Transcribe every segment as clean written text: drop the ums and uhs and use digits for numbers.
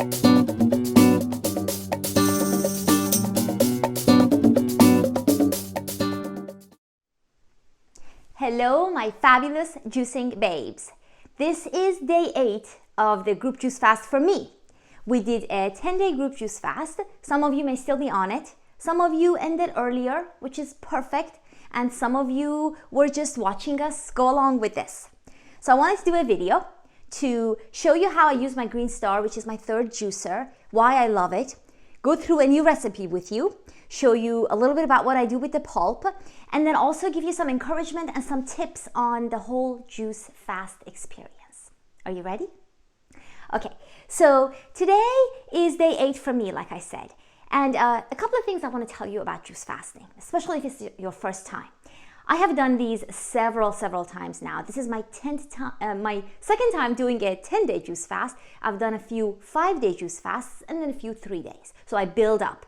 Hello, my fabulous juicing babes. This is day 8 of the group juice fast for me. We did a 10-day group juice fast. Some of you may still be on it. Some of you ended earlier, which is perfect. And some of you were just watching us go along with this. So I wanted to do a video to show you how I use my Green Star, which is my third juicer, why I love it, go through a new recipe with you, show you a little bit about what I do with the pulp, and then also give you some encouragement and some tips on the whole juice fast experience. Are you ready? Okay, so today is day 8 for me, like I said. And a couple of things I want to tell you about juice fasting, especially if it's your first time. I have done these several times now. This is my second time doing a 10-day juice fast. I've done a few 5-day juice fasts and then a few 3 days. So I build up.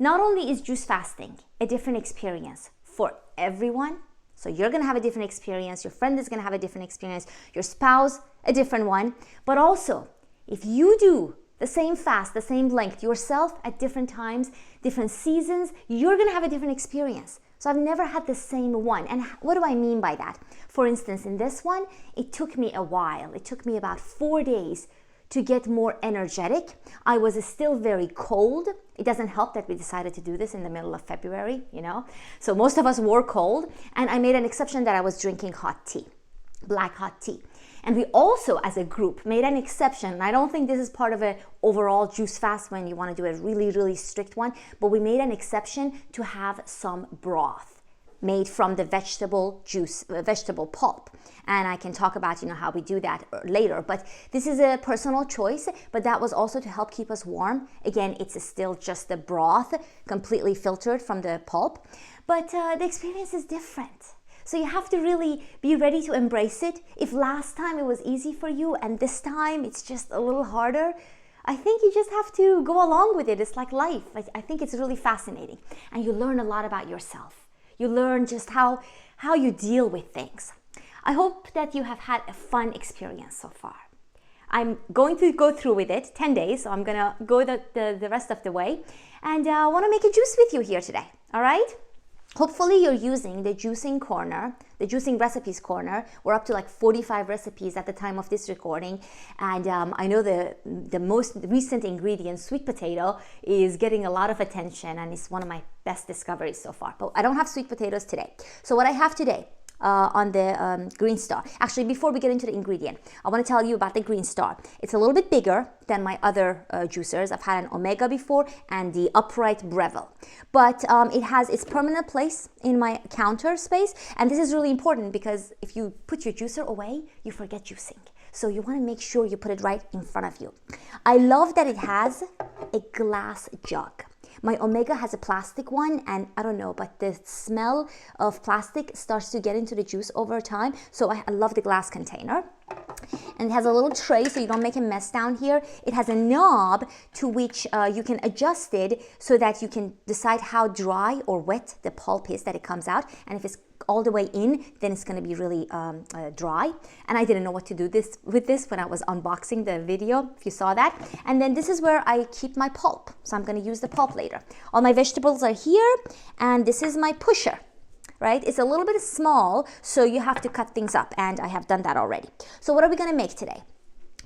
Not only is juice fasting a different experience for everyone, so you're going to have a different experience, your friend is going to have a different experience, your spouse a different one, but also if you do the same fast, the same length yourself at different times, different seasons, you're going to have a different experience. So I've never had the same one. And what do I mean by that? For instance, in this one, it took me a while. It took me about 4 days to get more energetic. I was still very cold. It doesn't help that we decided to do this in the middle of February, you know. So most of us were cold, and I made an exception that I was drinking hot tea, black hot tea. And we also, as a group, made an exception. And I don't think this is part of an overall juice fast when you want to do a really strict one, but we made an exception to have some broth made from the vegetable juice, vegetable pulp. And I can talk about, how we do that later. But this is a personal choice, but that was also to help keep us warm. Again, it's still just the broth, completely filtered from the pulp. But the experience is different. So you have to really be ready to embrace it. If last time it was easy for you and this time it's just a little harder, I think you just have to go along with it. It's like life. I think it's really fascinating. And you learn a lot about yourself. You learn just how you deal with things. I hope that you have had a fun experience so far. I'm going to go through with it 10 days, so I'm going to go the rest of the way. And I want to make a juice with you here today, all right? Hopefully you're using the juicing corner, the juicing recipes corner. We're up to like 45 recipes at the time of this recording. And I know the most recent ingredient, sweet potato, is getting a lot of attention and it's one of my best discoveries so far. But I don't have sweet potatoes today. So what I have today on the Green Star. Actually, before we get into the ingredient, I want to tell you about the Green Star. It's a little bit bigger than my other juicers. I've had an Omega before and the Upright Breville. But it has its permanent place in my counter space. And this is really important because if you put your juicer away, you forget juicing. So you want to make sure you put it right in front of you. I love that it has a glass jug. My Omega has a plastic one, and I don't know, but the smell of plastic starts to get into the juice over time. So I love the glass container. And it has a little tray so you don't make a mess down here. It has a knob to which you can adjust it so that you can decide how dry or wet the pulp is that it comes out. And if it's all the way in, then it's going to be really dry. And I didn't know what to do with this when I was unboxing the video, if you saw that. And then this is where I keep my pulp. So I'm going to use the pulp later. All my vegetables are here, and this is my pusher. Right? It's a little bit small, so you have to cut things up, and I have done that already. So what are we going to make today?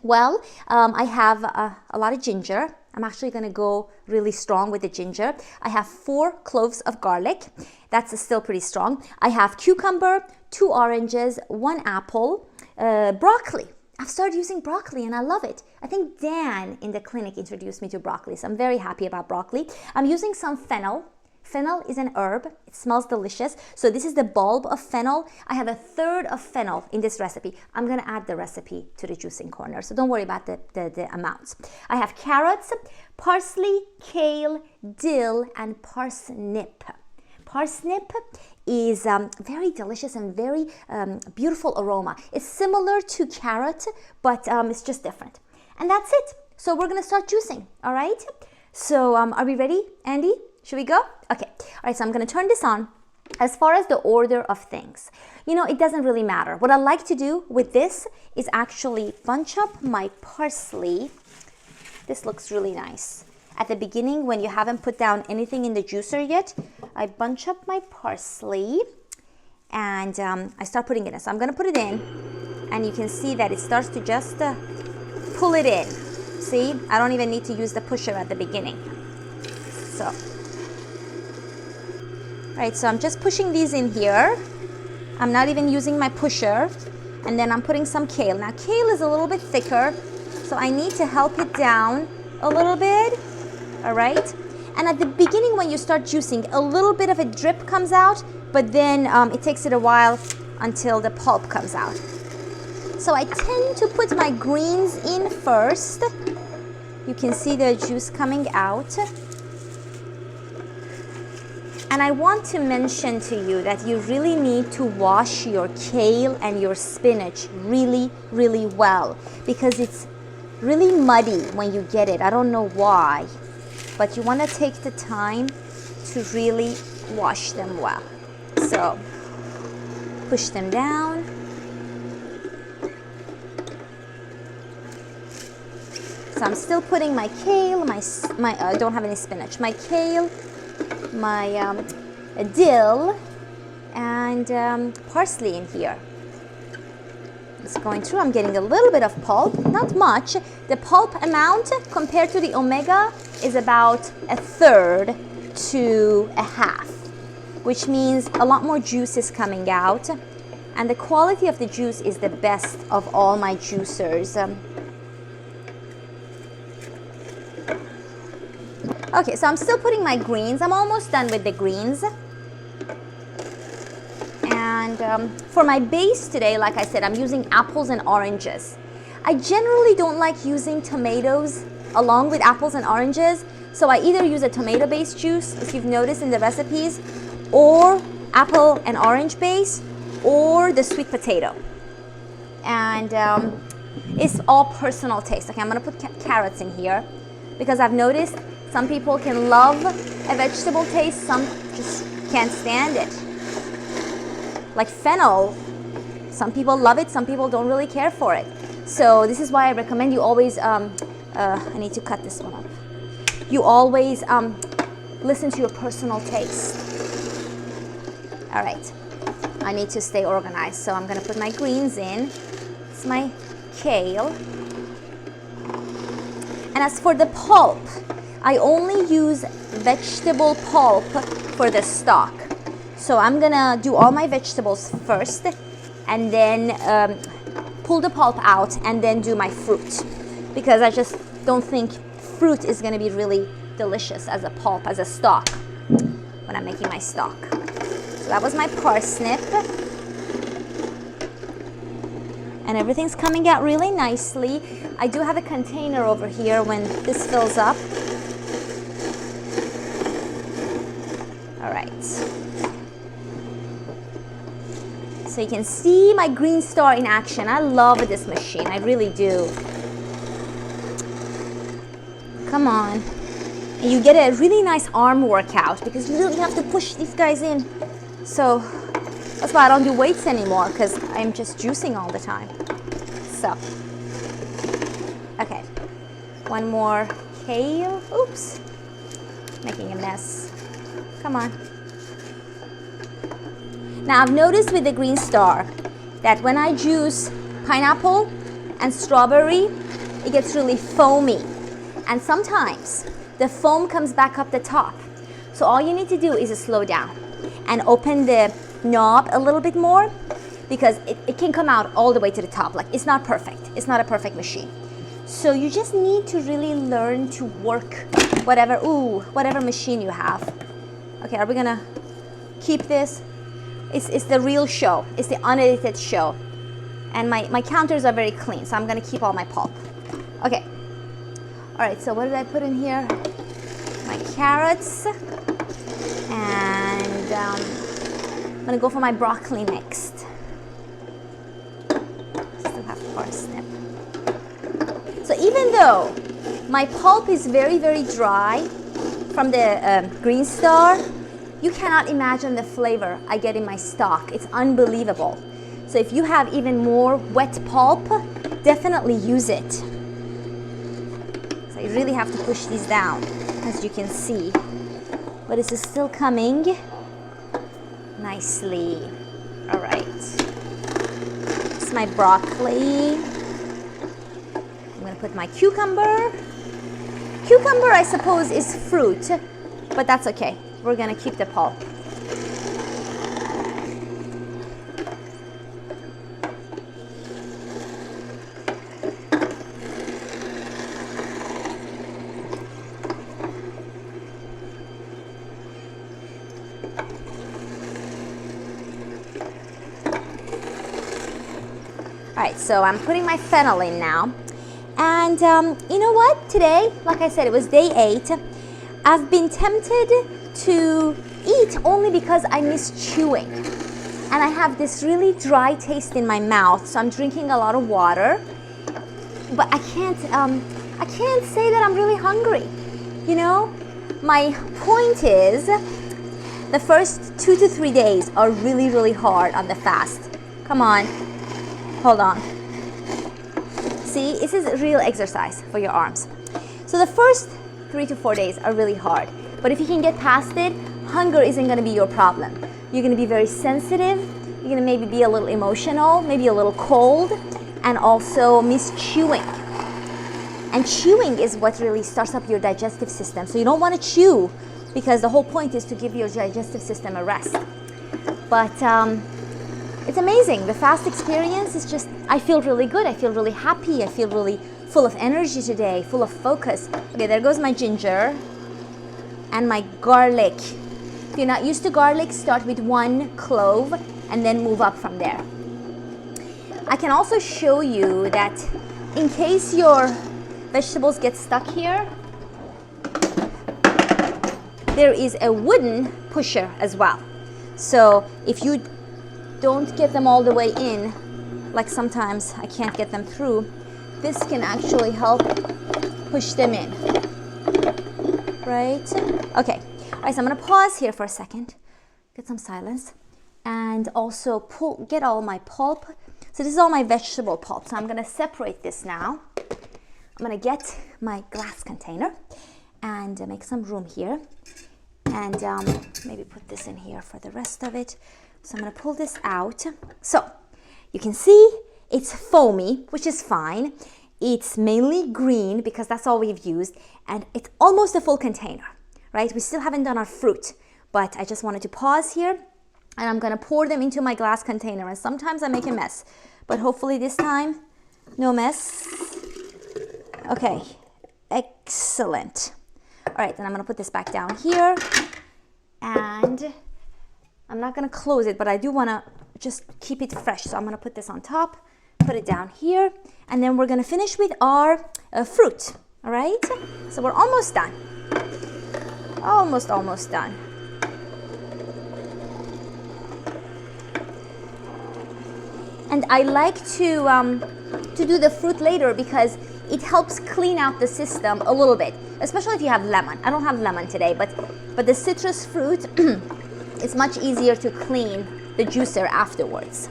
Well, I have a lot of ginger. I'm actually going to go really strong with the ginger. I have 4 cloves of garlic. That's still pretty strong. I have cucumber, 2 oranges, 1 apple, broccoli. I've started using broccoli and I love it. I think Dan in the clinic introduced me to broccoli, so I'm very happy about broccoli. I'm using some fennel. Fennel is an herb. It smells delicious. So this is the bulb of fennel. I have 1/3 of fennel in this recipe. I'm going to add the recipe to the juicing corner, so don't worry about the amounts. I have carrots, parsley, kale, dill, and parsnip. Parsnip is very delicious and very beautiful aroma. It's similar to carrot, but it's just different. And that's it. So we're going to start juicing, all right? So are we ready, Andy? Should we go? Okay. All right, so I'm going to turn this on. As far as the order of things, it doesn't really matter. What I like to do with this is actually bunch up my parsley. This looks really nice. At the beginning, when you haven't put down anything in the juicer yet, I bunch up my parsley and I start putting it in. So I'm gonna put it in, and you can see that it starts to just pull it in. See, I don't even need to use the pusher at the beginning. So, all right, so I'm just pushing these in here. I'm not even using my pusher. And then I'm putting some kale. Now, kale is a little bit thicker, so I need to help it down a little bit, all right? And at the beginning, when you start juicing, a little bit of a drip comes out, but then it takes it a while until the pulp comes out. So I tend to put my greens in first. You can see the juice coming out. And I want to mention to you that you really need to wash your kale and your spinach really, really well, because it's really muddy when you get it. I don't know why, but you want to take the time to really wash them well. So push them down. So I'm still putting my kale, I don't have any spinach, my kale, my dill, and parsley in here. It's going through. I'm getting a little bit of pulp, not much. The pulp amount compared to the omega is about 1/3 to 1/2, which means a lot more juice is coming out, and the quality of the juice is the best of all my juicers. Okay, so I'm still putting my greens. I'm almost done with the greens. And for my base today, like I said, I'm using apples and oranges. I generally don't like using tomatoes along with apples and oranges, so I either use a tomato-based juice, if you've noticed in the recipes, or apple and orange base, or the sweet potato. And it's all personal taste. Okay, I'm gonna put carrots in here because I've noticed some people can love a vegetable taste, some just can't stand it. Like fennel, some people love it, some people don't really care for it. So this is why I recommend you always, I need to cut this one up. You always listen to your personal taste. All right, I need to stay organized, so I'm gonna put my greens in. It's my kale. And as for the pulp, I only use vegetable pulp for the stock. So I'm gonna do all my vegetables first and then pull the pulp out and then do my fruit, because I just don't think fruit is gonna be really delicious as a pulp, as a stock when I'm making my stock. So that was my parsnip. And everything's coming out really nicely. I do have a container over here when this fills up. All right. So you can see my Green Star in action. I love this machine, I really do. Come on. And you get a really nice arm workout because you don't have to push these guys in. So that's why I don't do weights anymore, because I'm just juicing all the time. So, okay. One more kale. Oops. Making a mess. Come on. Now I've noticed with the Green Star that when I juice pineapple and strawberry, it gets really foamy. And sometimes the foam comes back up the top. So all you need to do is slow down and open the knob a little bit more, because it can come out all the way to the top. Like, it's not perfect. It's not a perfect machine. So you just need to really learn to work whatever machine you have. Okay, are we gonna keep this? It's the real show. It's the unedited show. And my counters are very clean, so I'm gonna keep all my pulp. Okay. All right, so what did I put in here? My carrots. And I'm gonna go for my broccoli next. Still have parsnip. So even though my pulp is very, very dry from the Green Star, you cannot imagine the flavor I get in my stock. It's unbelievable. So if you have even more wet pulp, definitely use it. So So you really have to push these down, as you can see. But this is still coming nicely. All right. This is my broccoli. I'm gonna put my cucumber. Cucumber, I suppose, is fruit, but that's okay. We're gonna keep the pulp. All right, so I'm putting my fennel in now. And you know what? Today, like I said, it was day 8. I've been tempted to eat only because I miss chewing. And I have this really dry taste in my mouth, so I'm drinking a lot of water. But I can't say that I'm really hungry. You know, my point is the first 2 to 3 days are really, really hard on the fast. Come on. Hold on. See, this is real exercise for your arms. So the first 3 to 4 days are really hard. But if you can get past it, hunger isn't going to be your problem. You're going to be very sensitive. You're going to maybe be a little emotional, maybe a little cold, and also miss chewing. And chewing is what really starts up your digestive system. So you don't want to chew because the whole point is to give your digestive system a rest. But it's amazing. The fast experience is just, I feel really good. I feel really happy. I feel really full of energy today, full of focus. Okay, there goes my ginger and my garlic. If you're not used to garlic, start with 1 clove and then move up from there. I can also show you that in case your vegetables get stuck here, there is a wooden pusher as well. So if you don't get them all the way in, like sometimes I can't get them through, this can actually help push them in, right? Okay, all right, so I'm gonna pause here for a second, get some silence, and also get all my pulp. So this is all my vegetable pulp, so I'm gonna separate this now. I'm gonna get my glass container and make some room here, and maybe put this in here for the rest of it. So I'm gonna pull this out. So you can see it's foamy, which is fine. It's mainly green because that's all we've used, and it's almost a full container, right? We still haven't done our fruit, but I just wanted to pause here, and I'm gonna pour them into my glass container, and sometimes I make a mess, but hopefully this time, no mess. Okay, excellent. All right, then I'm gonna put this back down here, and I'm not gonna close it, but I do wanna just keep it fresh. So I'm gonna put this on top, put it down here, and then we're gonna finish with our fruit, all right? So we're almost done. Almost done. And I like to do the fruit later because it helps clean out the system a little bit, especially if you have lemon. I don't have lemon today, but the citrus fruit, it's much easier to clean the juicer afterwards.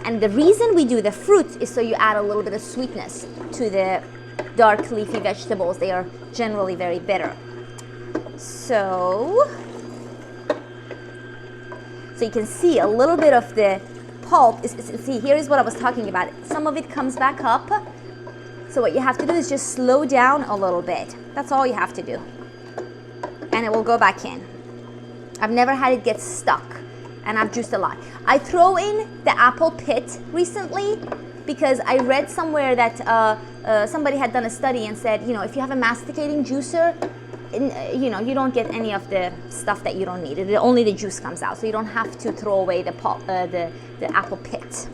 And the reason we do the fruit is so you add a little bit of sweetness to the dark leafy vegetables. They are generally very bitter. So you can see a little bit of the pulp. See, here is what I was talking about. Some of it comes back up. So what you have to do is just slow down a little bit. That's all you have to do. And it will go back in. I've never had it get stuck, and I've juiced a lot. I throw in the apple pit recently because I read somewhere that somebody had done a study and said, you know, if you have a masticating juicer, you know, you don't get any of the stuff that you don't need. Only the juice comes out, so you don't have to throw away the apple pit.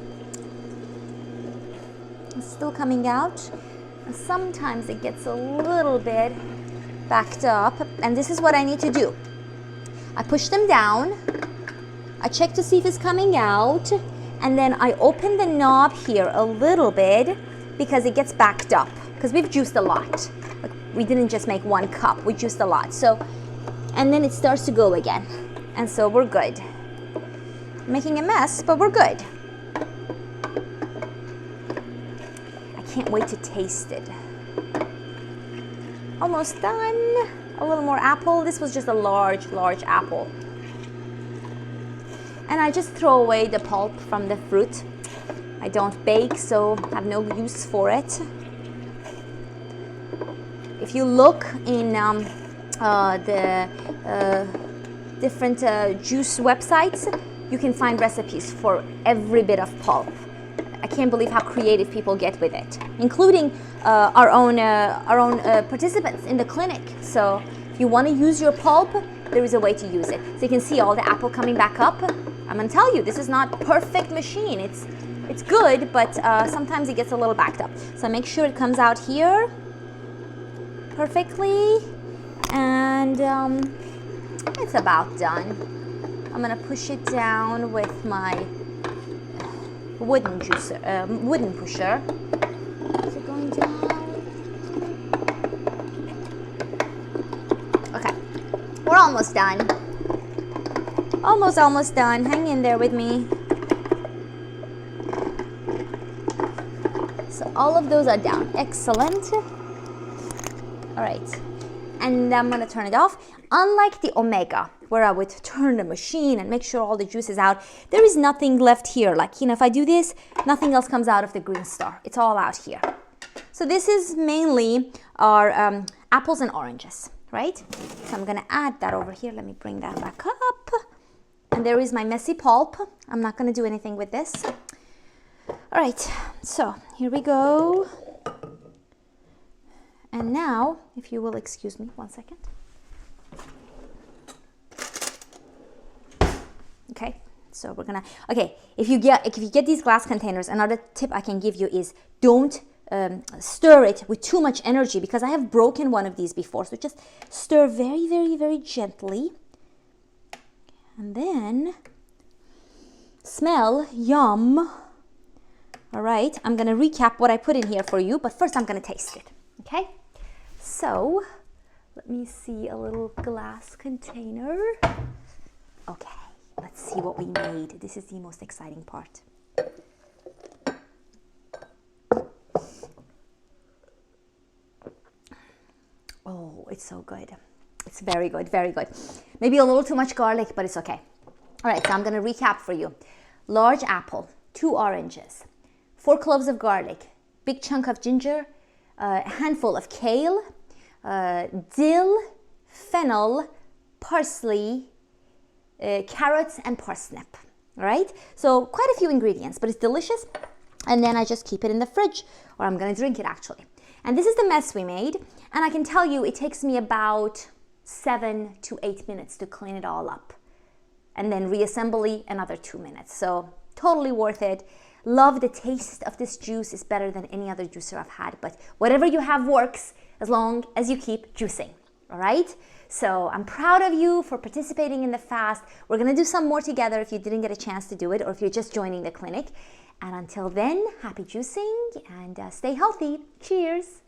It's still coming out. Sometimes it gets a little bit backed up, and this is what I need to do. I push them down, I check to see if it's coming out, and then I open the knob here a little bit because it gets backed up, because we've juiced a lot. Like, we didn't just make 1 cup, we juiced a lot. So, and then it starts to go again, and so we're good. Making a mess, but we're good. I can't wait to taste it. Almost done. A little more apple. This was just a large apple. And I just throw away the pulp from the fruit. I don't bake, so I have no use for it. If you look in the different juice websites, you can find recipes for every bit of pulp. I can't believe how creative people get with it, including our own participants in the clinic. So if you want to use your pulp, there is a way to use it. So you can see all the apple coming back up. I'm going to tell you, this is not perfect machine. It's good, but sometimes it gets a little backed up. So make sure it comes out here perfectly, and it's about done. I'm gonna push it down with my wooden juicer, wooden pusher. Is it going down? Okay, we're almost done. Almost done. Hang in there with me. So all of those are down. Excellent. All right, and I'm gonna turn it off. Unlike the Omega, where I would turn the machine and make sure all the juice is out, there is nothing left here. Like, you know, if I do this, nothing else comes out of the green star. It's all out here. So this is mainly our apples and oranges, right? So I'm gonna add that over here. Let me bring that back up. And there is my messy pulp. I'm not gonna do anything with this. All right, so here we go. And now, if you will excuse me 1 second. Okay, so we're gonna, okay, if you get these glass containers, another tip I can give you is don't stir it with too much energy, because I have broken one of these before. So just stir very, very, very gently. And then smell yum. All right, I'm gonna recap what I put in here for you, but first I'm gonna taste it, okay? So, let me see a little glass container. Okay, let's see what we made. This is the most exciting part. Oh, it's so good. It's very good, very good. Maybe a little too much garlic, but it's okay. All right, so I'm gonna recap for you. Large apple, 2 oranges, 4 cloves of garlic, big chunk of ginger, a handful of kale, dill, fennel, parsley, carrots, and parsnip. All right, so quite a few ingredients, but it's delicious. And then I just keep it in the fridge, or I'm gonna drink it actually. And this is the mess we made, and I can tell you it takes me about 7 to 8 minutes to clean it all up, and then reassembly another 2 minutes. So totally worth it. Love the taste of this juice. Is better than any other juicer I've had, but whatever you have works as long as you keep juicing. All right, so I'm proud of you for participating in the fast. We're gonna do some more together if you didn't get a chance to do it, or if you're just joining the clinic. And until then, happy juicing and stay healthy. Cheers.